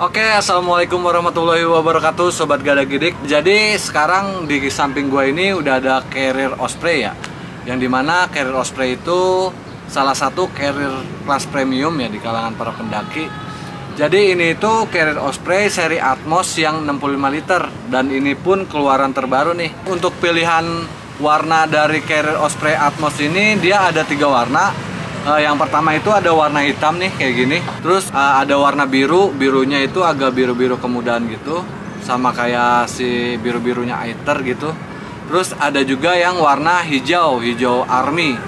Oke, assalamualaikum warahmatullahi wabarakatuh, sobat Gada Gidik. Jadi sekarang di samping gua ini udah ada Carrier Osprey ya, yang dimana Carrier Osprey itu salah satu carrier kelas premium ya di kalangan para pendaki. Jadi ini itu Carrier Osprey seri Atmos yang 65 liter, dan ini pun keluaran terbaru nih. Untuk pilihan warna dari Carrier Osprey Atmos ini dia ada 3 warna. Yang pertama itu ada warna hitam nih kayak gini. Terus ada warna biru, birunya itu agak biru-biru kemudahan gitu, sama kayak si biru-birunya Aether gitu. Terus ada juga yang warna hijau, hijau army.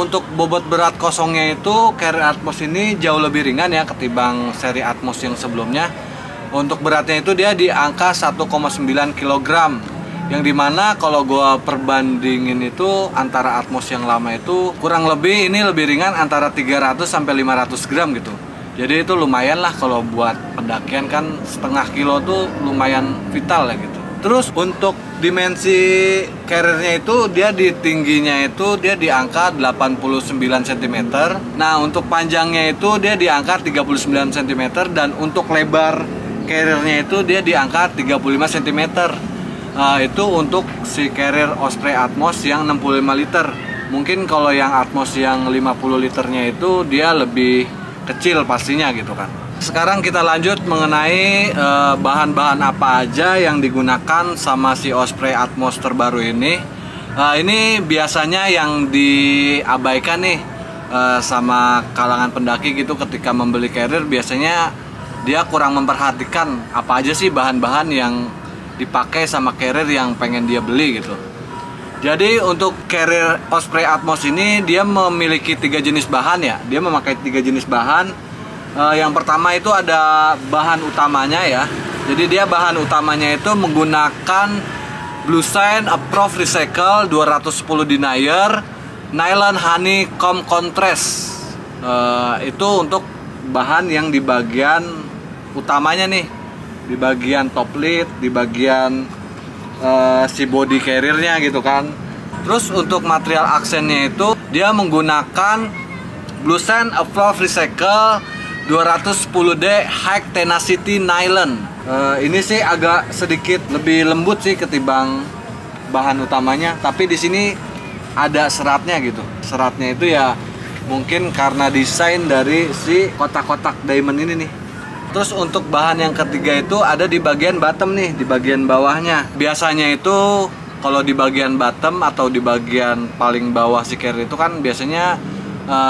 Untuk bobot berat kosongnya itu Carrier Atmos ini jauh lebih ringan ya ketimbang seri Atmos yang sebelumnya. Untuk beratnya itu dia di angka 1,9 kg, yang dimana kalau gua perbandingin itu antara Atmos yang lama itu kurang lebih ini lebih ringan antara 300 sampai 500 gram gitu. Jadi itu lumayan lah kalau buat pendakian, kan setengah kilo tuh lumayan vital ya gitu. Terus untuk dimensi carriernya itu dia di tingginya itu dia di angka 89 cm. Nah untuk panjangnya itu dia di angka 39 cm, dan untuk lebar carriernya itu dia di angka 35 cm. Itu untuk si Carrier Osprey Atmos yang 65 liter. Mungkin kalau yang Atmos yang 50 liternya itu dia lebih kecil pastinya gitu kan. Sekarang kita lanjut mengenai bahan-bahan apa aja yang digunakan sama si Osprey Atmos terbaru ini. Ini biasanya yang diabaikan nih sama kalangan pendaki gitu ketika membeli carrier. Biasanya dia kurang memperhatikan apa aja sih bahan-bahan yang dipakai sama carrier yang pengen dia beli gitu. Jadi untuk Carrier Osprey Atmos ini dia memiliki 3 jenis bahan ya. Dia memakai 3 jenis bahan. Yang pertama itu ada bahan utamanya ya. Jadi dia bahan utamanya itu menggunakan Blueshine Approved Recycle 210 denier Nylon Honeycomb Contrast. Itu untuk bahan yang di bagian utamanya nih, di bagian top lid, di bagian si body carriernya gitu kan. Terus untuk material aksennya itu dia menggunakan Blueshine Approved Recycle 210D High Tenacity Nylon. Ini sih agak sedikit lebih lembut sih ketimbang bahan utamanya, tapi di sini ada seratnya gitu. Seratnya itu ya mungkin karena desain dari si kotak-kotak diamond ini nih. Terus untuk bahan yang ketiga itu ada di bagian bottom nih, di bagian bawahnya. Biasanya itu kalau di bagian bottom atau di bagian paling bawah si carrier itu kan biasanya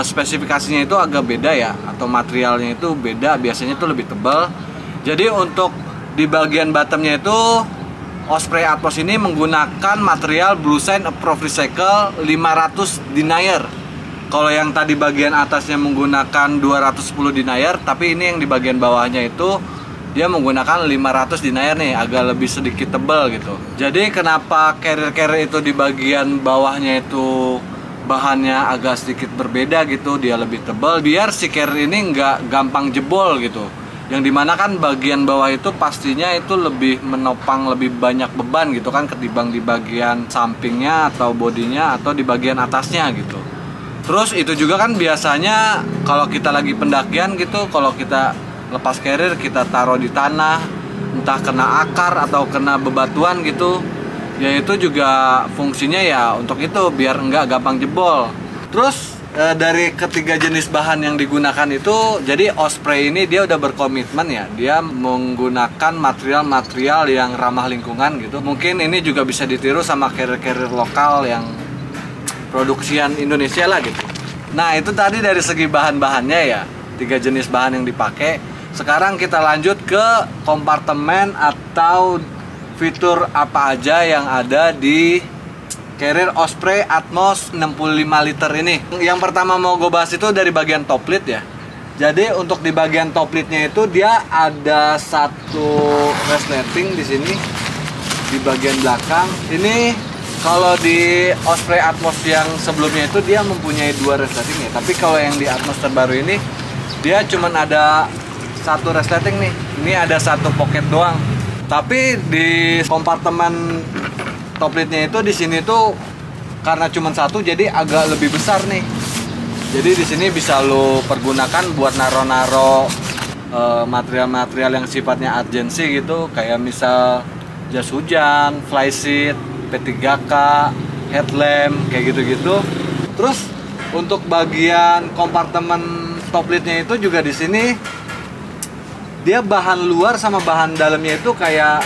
spesifikasinya itu agak beda ya, atau materialnya itu beda, biasanya itu lebih tebal. Jadi untuk di bagian bottomnya itu Osprey Atmos ini menggunakan material Blueshine Approved Recycle 500 denier. Kalau yang tadi bagian atasnya menggunakan 210 denier, tapi ini yang di bagian bawahnya itu dia menggunakan 500 denier nih, agak lebih sedikit tebal gitu. Jadi kenapa carrier-carrier itu di bagian bawahnya itu bahannya agak sedikit berbeda gitu, dia lebih tebal biar si carrier ini nggak gampang jebol gitu. Yang dimana kan bagian bawah itu pastinya itu lebih menopang lebih banyak beban gitu kan ketimbang di bagian sampingnya atau bodinya atau di bagian atasnya gitu. Terus itu juga kan biasanya kalau kita lagi pendakian gitu, kalau kita lepas carrier kita taruh di tanah, entah kena akar atau kena bebatuan gitu, ya itu juga fungsinya ya untuk itu biar enggak gampang jebol. Terus dari ketiga jenis bahan yang digunakan itu, jadi Osprey ini dia udah berkomitmen ya, dia menggunakan material-material yang ramah lingkungan gitu. Mungkin ini juga bisa ditiru sama carrier-carrier lokal yang produksian Indonesia lah gitu. Nah itu tadi dari segi bahan-bahannya ya, 3 jenis bahan yang dipakai. Sekarang kita lanjut ke kompartemen atau fitur apa aja yang ada di Carrier Osprey Atmos 65 liter ini. Yang pertama mau gue bahas itu dari bagian top lid ya. Jadi untuk di bagian top lidnya itu dia ada satu resleting di sini di bagian belakang. Ini kalau di Osprey Atmos yang sebelumnya itu dia mempunyai 2 resleting ya. Tapi kalau yang di Atmos terbaru ini dia cuman ada 1 resleting nih. Ini ada 1 pocket doang. Tapi di kompartemen top lidnya itu di sini tuh karena cuma 1 jadi agak lebih besar nih. Jadi di sini bisa lo pergunakan buat naro-naro material-material yang sifatnya urgency gitu, kayak misal jas hujan, flyseat, P3K, headlamp, kayak gitu-gitu. Terus untuk bagian kompartemen top lidnya itu juga di sini dia bahan luar sama bahan dalamnya itu kayak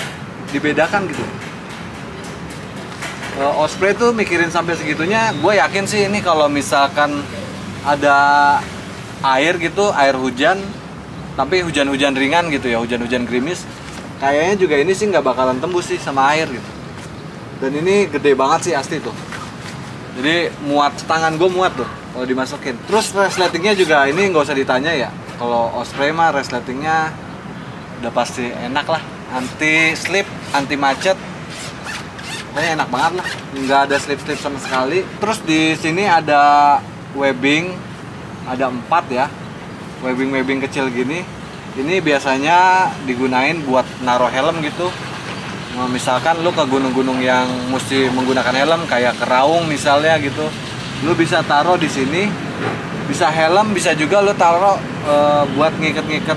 dibedakan gitu. Osprey tuh mikirin sampai segitunya. Gue yakin sih ini kalau misalkan ada air gitu, air hujan, tapi hujan-hujan ringan gitu ya, hujan-hujan gerimis, kayaknya juga ini sih nggak bakalan tembus sih sama air gitu. Dan ini gede banget sih asli tuh. Jadi muat, tangan gue muat tuh kalau dimasukin. Terus resletingnya juga ini nggak usah ditanya ya. Kalau Osprey mah resletingnya udah pasti enak lah. Anti slip, anti macet. Kayaknya enak banget lah. Nggak ada slip-slip sama sekali. Terus di sini ada webbing, ada 4 ya. Webbing-webbing kecil gini. Ini biasanya digunain buat naruh helm gitu. Nah, misalkan lu ke gunung-gunung yang mesti menggunakan helm kayak ke Raung misalnya gitu, lu bisa taruh di sini. Bisa helm, bisa juga lu taruh buat ngiket-ngiket,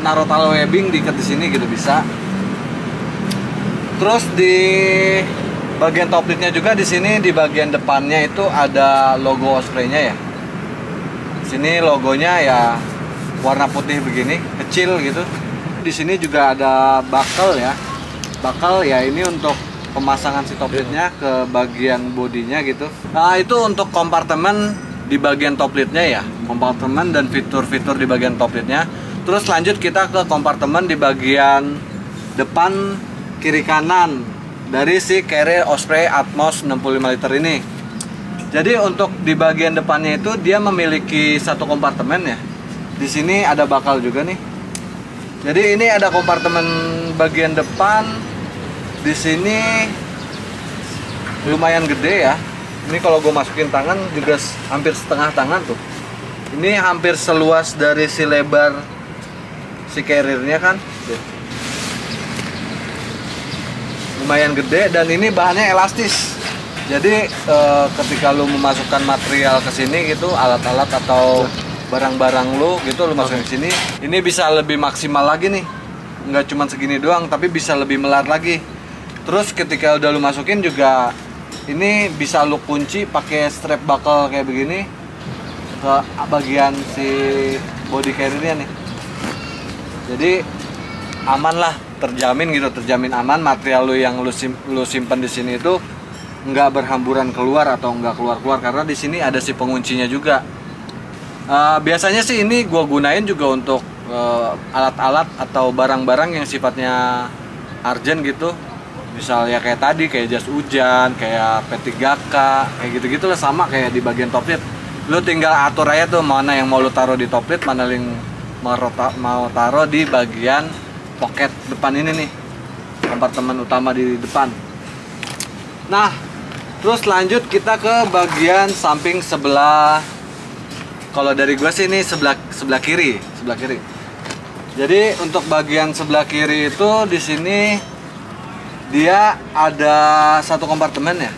naruh webbing diikat di sini gitu bisa. Terus di bagian top lidnya juga di sini di bagian depannya itu ada logo Osprey-nya ya. Di sini logonya ya warna putih begini, kecil gitu. Di sini juga ada buckle ya. Buckle ya ini untuk pemasangan si top lidnya ke bagian bodinya gitu. Nah, itu untuk kompartemen di bagian top lidnya ya. Kompartemen dan fitur-fitur di bagian top lidnya. Terus lanjut kita ke kompartemen di bagian depan kiri kanan dari si Carrier Osprey Atmos 65 liter ini. Jadi untuk di bagian depannya itu dia memiliki satu kompartemen ya. Di sini ada bakal juga nih. Jadi ini ada kompartemen bagian depan. Di sini lumayan gede ya. Ini kalau gue masukin tangan juga hampir setengah tangan tuh. Ini hampir seluas dari si lebar si carrier-nya kan. Lumayan gede dan ini bahannya elastis. Jadi ketika lu memasukkan material ke sini gitu, alat-alat atau barang-barang lu gitu lu masukin ke sini, ini bisa lebih maksimal lagi nih. Nggak cuma segini doang, tapi bisa lebih melar lagi. Terus ketika udah lu masukin juga ini bisa lu kunci pakai strap buckle kayak begini ke bagian si body carrier-nya nih. Jadi aman lah, terjamin gitu, terjamin aman. Material lu yang lu simpan di sini itu nggak berhamburan keluar atau nggak keluar karena di sini ada si penguncinya juga. Biasanya sih ini gua gunain juga untuk alat-alat atau barang-barang yang sifatnya urgent gitu. Misal ya kayak tadi, kayak jas hujan, kayak P3K, kayak gitu-gitu lah, sama kayak di bagian top lid. Lu tinggal atur aja tuh mana yang mau lu taruh di top lid, mana yang mau taruh di bagian pocket depan ini nih, kompartemen utama di depan. Nah, terus lanjut kita ke bagian samping sebelah. Kalau dari gue sih ini sebelah kiri. Jadi untuk bagian sebelah kiri itu di sini dia ada satu kompartemen ya.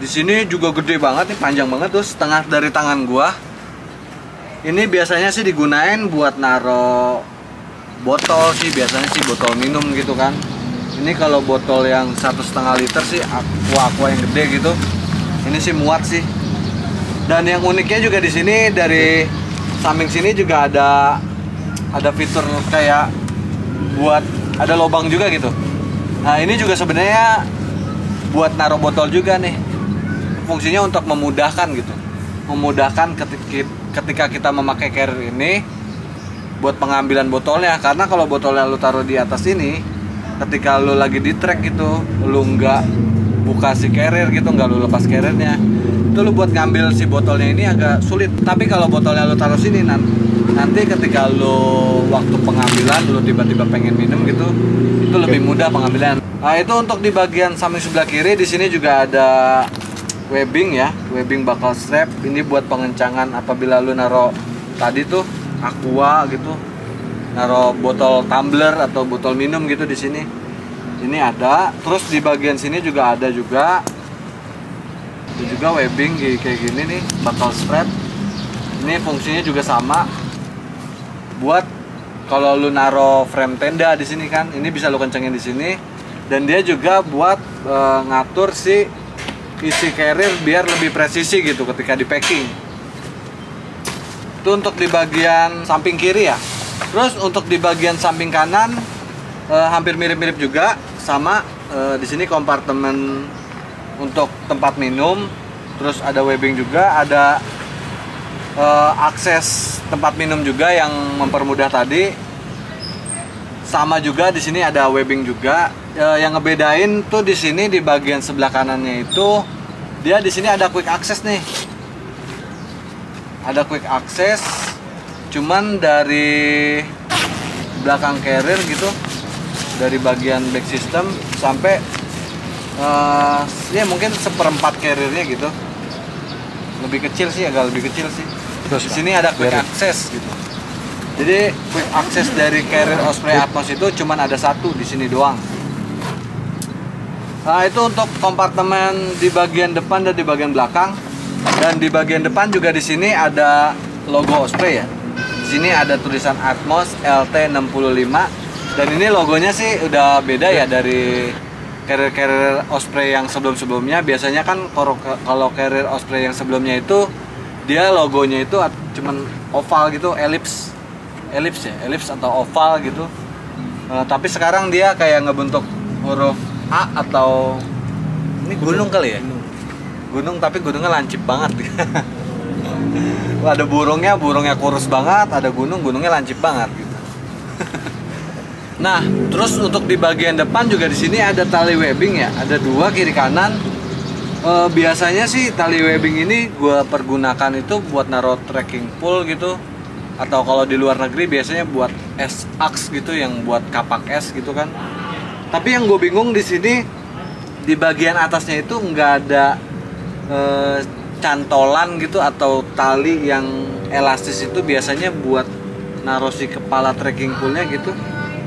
Di sini juga gede banget nih, panjang banget tuh, setengah dari tangan gua. Ini biasanya sih digunain buat naro botol sih, biasanya sih botol minum gitu kan. Ini kalau botol yang 1,5 liter sih, aqua yang gede gitu, ini sih muat sih. Dan yang uniknya juga di sini dari samping sini juga ada fitur kayak buat ada lubang juga gitu. Nah ini juga sebenarnya buat naruh botol juga nih. Fungsinya untuk memudahkan gitu, memudahkan ketika kita memakai carrier ini buat pengambilan botolnya. Karena kalau botolnya lu taruh di atas ini, ketika lu lagi di trek gitu, lu nggak buka si carrier gitu, nggak lu lepas carriernya, itu lu buat ngambil si botolnya ini agak sulit. Tapi kalau botolnya lu taruh sini nanti ketika lu waktu pengambilan lu tiba-tiba pengen minum gitu, itu lebih mudah pengambilan. Nah itu untuk di bagian samping sebelah kiri. Di sini juga ada webbing ya, webbing buckle strap. Ini buat pengencangan apabila lu naro tadi tuh aqua gitu, naro botol tumbler atau botol minum gitu di sini. Ini ada. Terus di bagian sini juga ada juga. Itu juga webbing kayak gini nih, buckle strap. Ini fungsinya juga sama. buat kalau lu naro frame tenda di sini kan, ini bisa lu kencengin di sini. Dan dia juga buat ngatur si isi carrier biar lebih presisi gitu ketika di packing. Itu untuk di bagian samping kiri ya. Terus untuk di bagian samping kanan hampir mirip-mirip juga sama. Di sini kompartemen untuk tempat minum. Terus ada webbing juga, ada akses tempat minum juga yang mempermudah tadi. Sama juga di sini ada webbing juga. Yang ngebedain tuh di sini di bagian sebelah kanannya itu dia di sini ada quick access nih. Ada quick access, cuman dari belakang carrier gitu, dari bagian back system sampai ya mungkin seperempat carriernya gitu. Lebih kecil sih, agak lebih kecil sih. Terus di sini ada quick access gitu. Jadi quick access dari carrier Osprey Atmos itu cuman ada satu di sini doang. Nah, itu untuk kompartemen di bagian depan dan di bagian belakang. Dan di bagian depan juga di sini ada logo Osprey ya. Di sini ada tulisan Atmos LT65 dan ini logonya sih udah beda ya dari carrier Osprey yang sebelum-sebelumnya. Biasanya kan kalau carrier Osprey yang sebelumnya itu dia logonya itu cuman oval gitu, ellipse atau oval gitu. Tapi sekarang dia kayak ngebentuk huruf A atau ini gunung kali ya? Gunung tapi gunungnya lancip banget. Ada burungnya kurus banget, ada gunungnya lancip banget gitu. Nah, terus untuk di bagian depan juga di sini ada tali webbing ya, ada dua kiri kanan. Biasanya sih tali webbing ini gue pergunakan itu buat naruh trekking pole gitu, atau kalau di luar negeri biasanya buat S-ax gitu, yang buat kapak es gitu kan. Tapi yang gue bingung di sini di bagian atasnya itu nggak ada cantolan gitu atau tali yang elastis itu biasanya buat naruh si kepala trekking pole-nya gitu.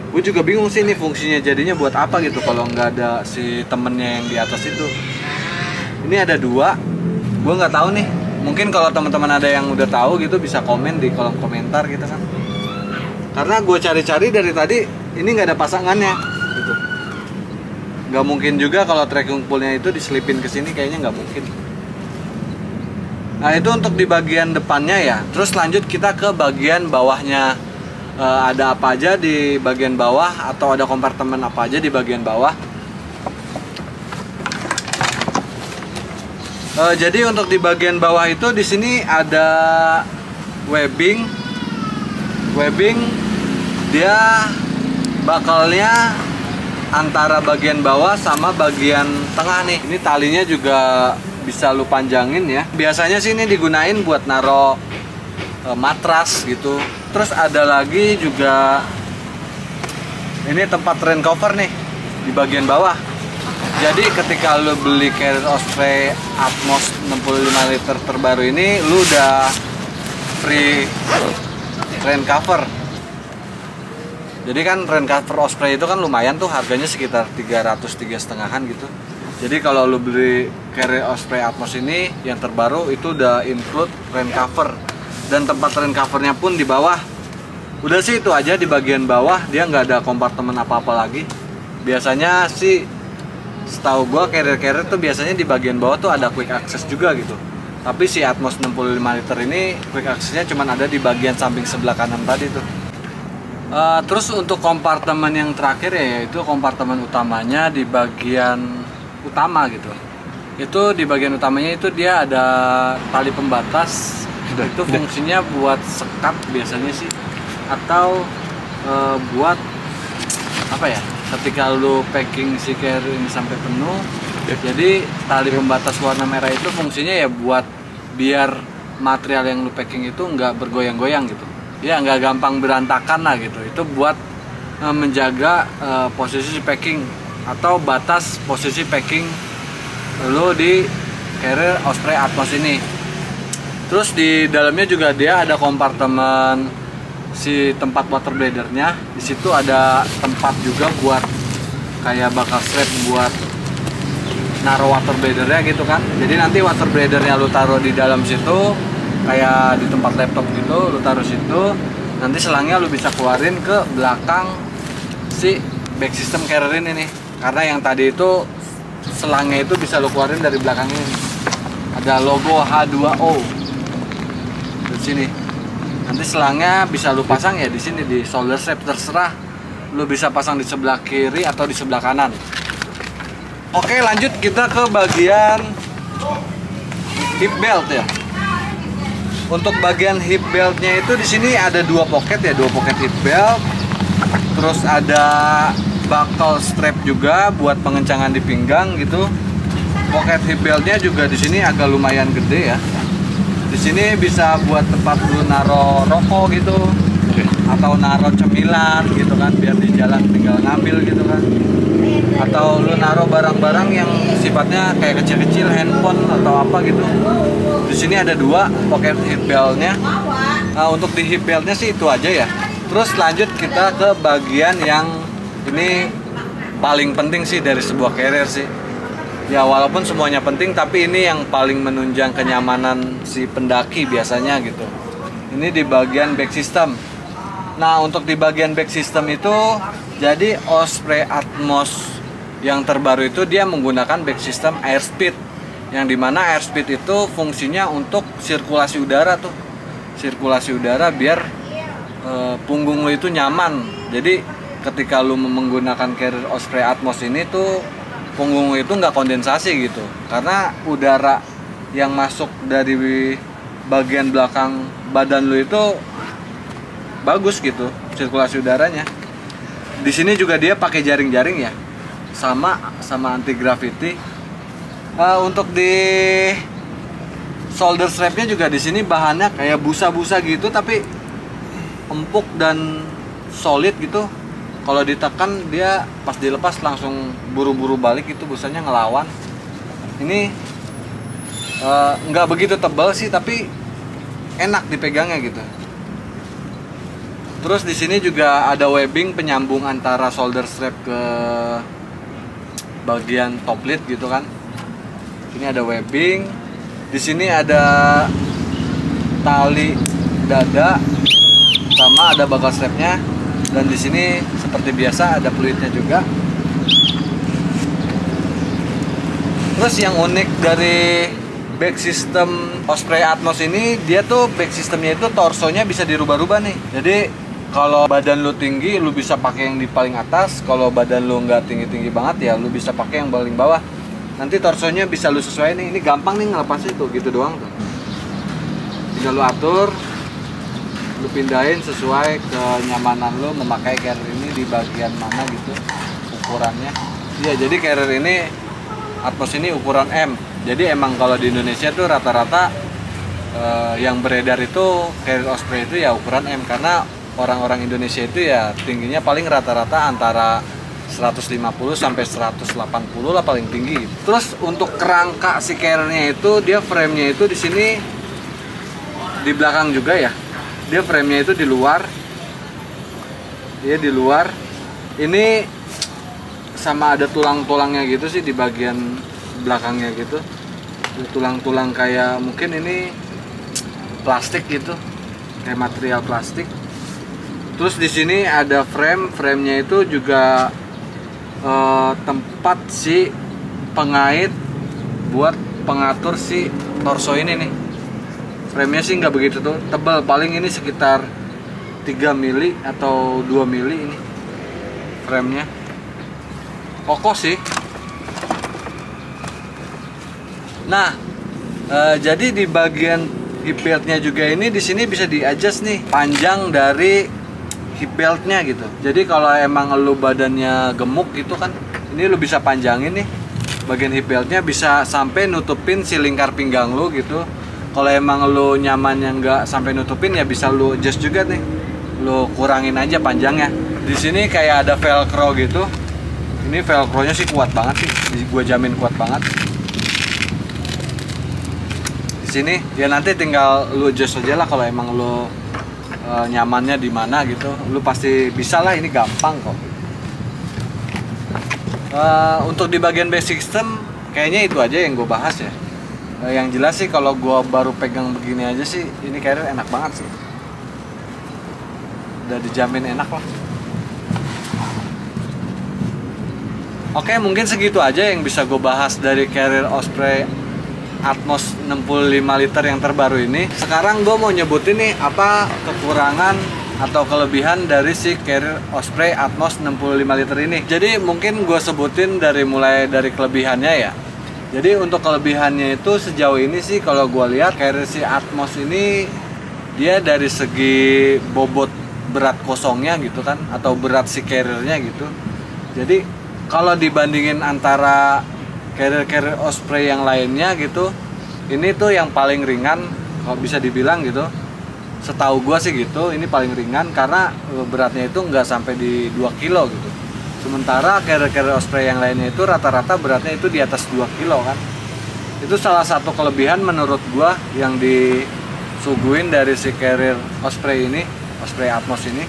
Gue juga bingung sih ini fungsinya jadinya buat apa gitu kalau nggak ada si temennya yang di atas itu. Ini ada dua, gue nggak tahu nih. Mungkin kalau teman-teman ada yang udah tahu gitu bisa komen di kolom komentar gitu kan. Karena gue cari-cari dari tadi ini nggak ada pasangannya gitu. Nggak mungkin juga kalau trekking pole-nya itu diselipin ke sini, kayaknya nggak mungkin. Nah, itu untuk di bagian depannya ya. Terus lanjut kita ke bagian bawahnya. Ada apa aja di bagian bawah atau ada kompartemen apa aja di bagian bawah. Jadi untuk di bagian bawah itu di sini ada webbing. Webbing dia bakalnya antara bagian bawah sama bagian tengah nih. Ini talinya juga bisa lu panjangin ya. Biasanya sih ini digunain buat naro matras gitu. Terus ada lagi juga ini tempat rain cover nih di bagian bawah. Jadi ketika lu beli carrier Osprey Atmos 65 liter terbaru ini, lu udah free rain cover. Jadi kan rain cover Osprey itu kan lumayan tuh, harganya sekitar 300-3,5-an gitu. Jadi kalau lu beli carrier Osprey Atmos ini yang terbaru itu udah include rain cover. Dan tempat rain covernya pun di bawah. Udah sih itu aja di bagian bawah, dia nggak ada kompartemen apa-apa lagi. Biasanya sih setahu gua carrier tuh biasanya di bagian bawah tuh ada quick access juga gitu. Tapi si Atmos 65 liter ini quick accessnya cuma ada di bagian samping sebelah kanan tadi tuh. Terus untuk kompartemen yang terakhir ya, yaitu kompartemen utamanya di bagian utama gitu. Itu di bagian utamanya itu dia ada tali pembatas. Itu fungsinya buat sekat biasanya sih, atau buat apa ya, ketika lu packing si carrier ini sampai penuh. Jadi tali pembatas warna merah itu fungsinya ya buat biar material yang lu packing itu nggak bergoyang-goyang gitu ya, nggak gampang berantakan lah gitu. Itu buat menjaga posisi packing atau batas posisi packing lu di carrier Osprey Atmos ini. Terus di dalamnya juga dia ada kompartemen si tempat water bladernya. Di situ ada tempat juga buat kayak bakal strap buat naruh water bladernya gitu kan. Jadi nanti water bladernya lu taruh di dalam situ, kayak di tempat laptop gitu, lu taruh situ. Nanti selangnya lu bisa keluarin ke belakang si back system carrier ini nih. Karena yang tadi itu selangnya itu bisa lu keluarin dari belakang ini. Ada logo H2O di sini. Nanti selangnya bisa lu pasang ya di sini di shoulder strap, terserah. Lu bisa pasang di sebelah kiri atau di sebelah kanan. Oke, lanjut kita ke bagian hip belt ya. Untuk bagian hip beltnya itu di sini ada dua pocket ya, dua pocket hip belt. Terus ada buckle strap juga buat pengencangan di pinggang gitu. Pocket hip beltnya juga di sini agak lumayan gede ya. Di sini bisa buat tempat lu naro rokok gitu, atau naro cemilan gitu kan, biar di jalan tinggal ngambil gitu kan. Atau lu naro barang-barang yang sifatnya kayak kecil-kecil, handphone atau apa gitu. Di sini ada dua pocket hip beltnya. Nah, untuk di hip beltnya sih itu aja ya. Terus lanjut kita ke bagian yang ini paling penting sih dari sebuah carrier sih. Ya walaupun semuanya penting, tapi ini yang paling menunjang kenyamanan si pendaki biasanya gitu. Ini di bagian back system. Nah, untuk di bagian back system itu jadi Osprey Atmos yang terbaru itu dia menggunakan back system airspeed, yang dimana airspeed itu fungsinya untuk sirkulasi udara tuh, sirkulasi udara biar punggung lu itu nyaman. Jadi ketika lu menggunakan carrier Osprey Atmos ini tuh punggung lu itu nggak kondensasi gitu, karena udara yang masuk dari bagian belakang badan lu itu bagus gitu sirkulasi udaranya. Di sini juga dia pakai jaring-jaring ya, sama anti gravity. Untuk di shoulder strapnya juga di sini bahannya kayak busa-busa gitu, tapi empuk dan solid gitu. Kalau ditekan dia pas dilepas langsung buru-buru balik, itu busanya ngelawan. Ini nggak begitu tebal sih, tapi enak dipegangnya gitu. Terus di sini juga ada webbing penyambung antara shoulder strap ke bagian top lid gitu kan. Ini ada webbing. Di sini ada tali dada sama ada buckle strapnya. Dan di sini seperti biasa ada fluidnya juga. Terus yang unik dari back system Osprey Atmos ini, dia tuh back systemnya itu torsonya bisa dirubah-rubah nih. Jadi kalau badan lu tinggi, lu bisa pakai yang di paling atas. Kalau badan lu nggak tinggi-tinggi banget ya, lu bisa pakai yang paling bawah. Nanti torsonya bisa lu sesuai nih. Ini gampang nih ngelepasnya tuh, gitu doang tuh. Tinggal lu atur, lu pindahin sesuai kenyamanan lu memakai carrier ini di bagian mana gitu ukurannya. Iya, jadi carrier ini Atmos ini ukuran M. Jadi emang kalau di Indonesia tuh rata-rata yang beredar itu carrier Osprey itu ya ukuran M, karena orang-orang Indonesia itu ya tingginya paling rata-rata antara 150 sampai 180 lah paling tinggi. Terus untuk kerangka si carriernya itu, dia frame-nya itu di sini di belakang juga ya. Dia frame-nya itu di luar. Dia di luar. Ini sama ada tulang-tulangnya gitu sih di bagian belakangnya gitu. Tulang-tulang kayak mungkin ini plastik gitu. Kayak material plastik. Terus di sini ada frame-nya itu juga tempat si pengait buat pengatur si torso ini nih. Frame-nya sih nggak begitu tuh tebal, paling ini sekitar 3 mili atau 2 mili ini frame-nya. Kokoh sih. Nah, jadi di bagian hip belt-nya juga ini di sini bisa di-adjust nih panjang dari hip belt-nya gitu. Jadi kalau emang lu badannya gemuk gitu kan, ini lu bisa panjangin nih. Bagian hip belt-nya bisa sampai nutupin si lingkar pinggang lu gitu. Kalau emang lu nyamannya nggak sampai nutupin ya bisa lu adjust juga nih. Lu kurangin aja panjangnya. Di sini kayak ada velcro gitu. Ini velcro-nya sih kuat banget sih. Gua jamin kuat banget. Di sini ya nanti tinggal lu adjust aja lah kalau emang lu nyamannya di mana gitu, lu pasti bisa lah, ini gampang kok. Untuk di bagian basic system kayaknya itu aja yang gue bahas ya. Yang jelas sih kalau gue baru pegang begini aja sih, ini carrier enak banget sih. udah dijamin enak lah. Oke, mungkin segitu aja yang bisa gue bahas dari Carrier Osprey Atmos 65 liter yang terbaru ini. Sekarang gue mau nyebutin nih apa kekurangan atau kelebihan dari si Carrier Osprey Atmos 65 liter ini. Jadi mungkin gue sebutin mulai dari kelebihannya ya. Jadi untuk kelebihannya itu sejauh ini sih kalau gue lihat Carrier si Atmos ini dia dari segi bobot berat kosongnya gitu kan, atau berat si carriernya gitu. Jadi kalau dibandingin antara carrier Osprey yang lainnya gitu, ini tuh yang paling ringan kalau bisa dibilang gitu. Setahu gua sih gitu, ini paling ringan karena beratnya itu nggak sampai di 2 kilo gitu. Sementara carrier Osprey yang lainnya itu rata-rata beratnya itu di atas 2 kilo kan. Itu salah satu kelebihan menurut gua yang disuguhin dari si Carrier Osprey ini, Osprey Atmos ini.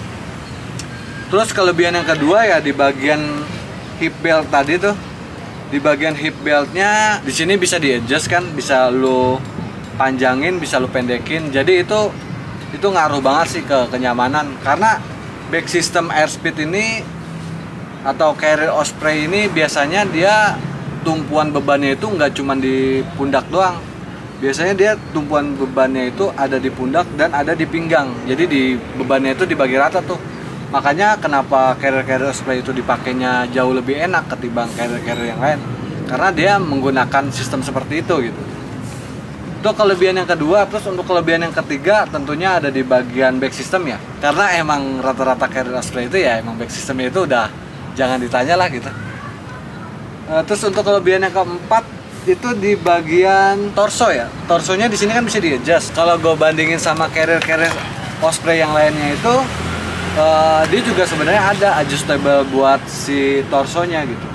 Terus kelebihan yang kedua ya di bagian hip belt tadi tuh. Di bagian hip beltnya di sini bisa di-adjust kan, bisa lu panjangin, bisa lu pendekin. Jadi itu ngaruh banget sih ke kenyamanan, karena back system airspeed ini atau Carrier Osprey ini biasanya dia tumpuan bebannya itu nggak cuma di pundak doang. Biasanya dia tumpuan bebannya itu ada di pundak dan ada di pinggang. Jadi di bebannya itu dibagi rata tuh. Makanya kenapa carrier Osprey itu dipakainya jauh lebih enak ketimbang carrier yang lain, karena dia menggunakan sistem seperti itu gitu. Itu kelebihan yang kedua. Terus untuk kelebihan yang ketiga tentunya ada di bagian back system ya, karena emang rata-rata carrier Osprey itu ya emang back systemnya itu udah jangan ditanya lah gitu. Terus untuk kelebihan yang keempat itu di bagian torso ya. Torsonya di sini kan bisa di-adjust. Kalau gue bandingin sama carrier Osprey yang lainnya itu dia juga sebenarnya ada adjustable buat si torsonya gitu.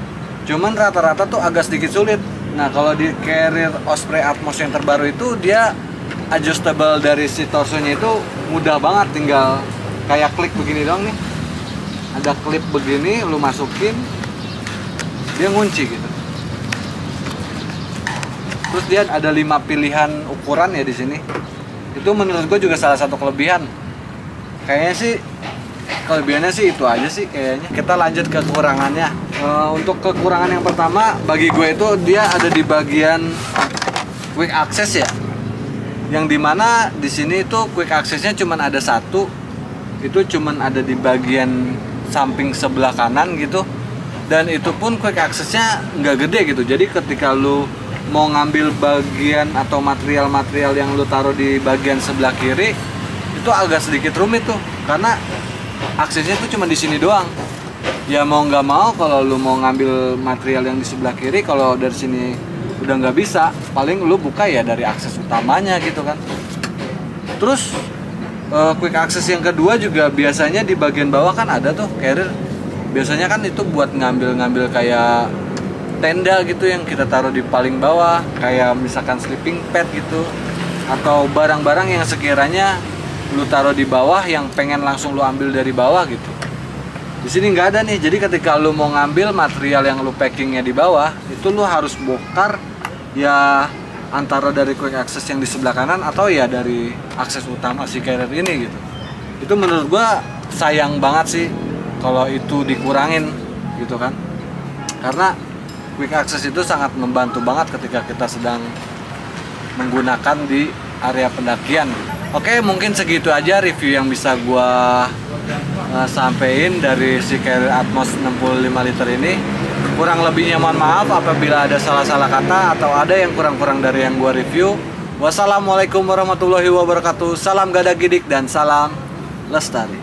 Cuman rata-rata tuh agak sedikit sulit. Nah kalau di Carrier Osprey Atmos yang terbaru itu dia adjustable dari si torsonya itu mudah banget, tinggal kayak klik begini doang nih. Ada klip begini, lu masukin, dia ngunci gitu. Terus dia ada 5 pilihan ukuran ya di sini. Itu menurut gue juga salah satu kelebihan. Kayaknya sih kelebihannya sih itu aja sih kayaknya. Kita lanjut ke kekurangannya. Untuk kekurangan yang pertama bagi gue itu dia ada di bagian quick access ya. Yang dimana di sini itu quick accessnya cuman ada satu. Itu cuman ada di bagian samping sebelah kanan gitu. Dan itu pun quick accessnya nggak gede gitu. Jadi ketika lu mau ngambil bagian atau material-material yang lu taruh di bagian sebelah kiri itu agak sedikit rumit tuh, karena aksesnya tuh cuma di sini doang. Ya mau nggak mau kalau lu mau ngambil material yang di sebelah kiri, kalau dari sini udah nggak bisa, paling lu buka ya dari akses utamanya gitu kan. Terus quick access yang kedua juga biasanya di bagian bawah kan ada tuh carrier. Biasanya kan itu buat ngambil kayak tenda gitu yang kita taruh di paling bawah, kayak misalkan sleeping pad gitu, atau barang-barang yang sekiranya lu taruh di bawah yang pengen langsung lu ambil dari bawah gitu. Di sini nggak ada nih. Jadi ketika lu mau ngambil material yang lu packingnya di bawah, itu lu harus bongkar ya antara dari quick access yang di sebelah kanan atau ya dari akses utama si carrier ini gitu. Itu menurut gua sayang banget sih kalau itu dikurangin gitu kan. Karena quick access itu sangat membantu banget ketika kita sedang menggunakan di area pendakian. Oke, mungkin segitu aja review yang bisa gua sampein dari si Carrier Atmos 65 liter ini. Kurang lebihnya mohon maaf apabila ada salah-salah kata atau ada yang kurang-kurang dari yang gua review. Wassalamualaikum warahmatullahi wabarakatuh. Salam Gada Gidik dan salam lestari.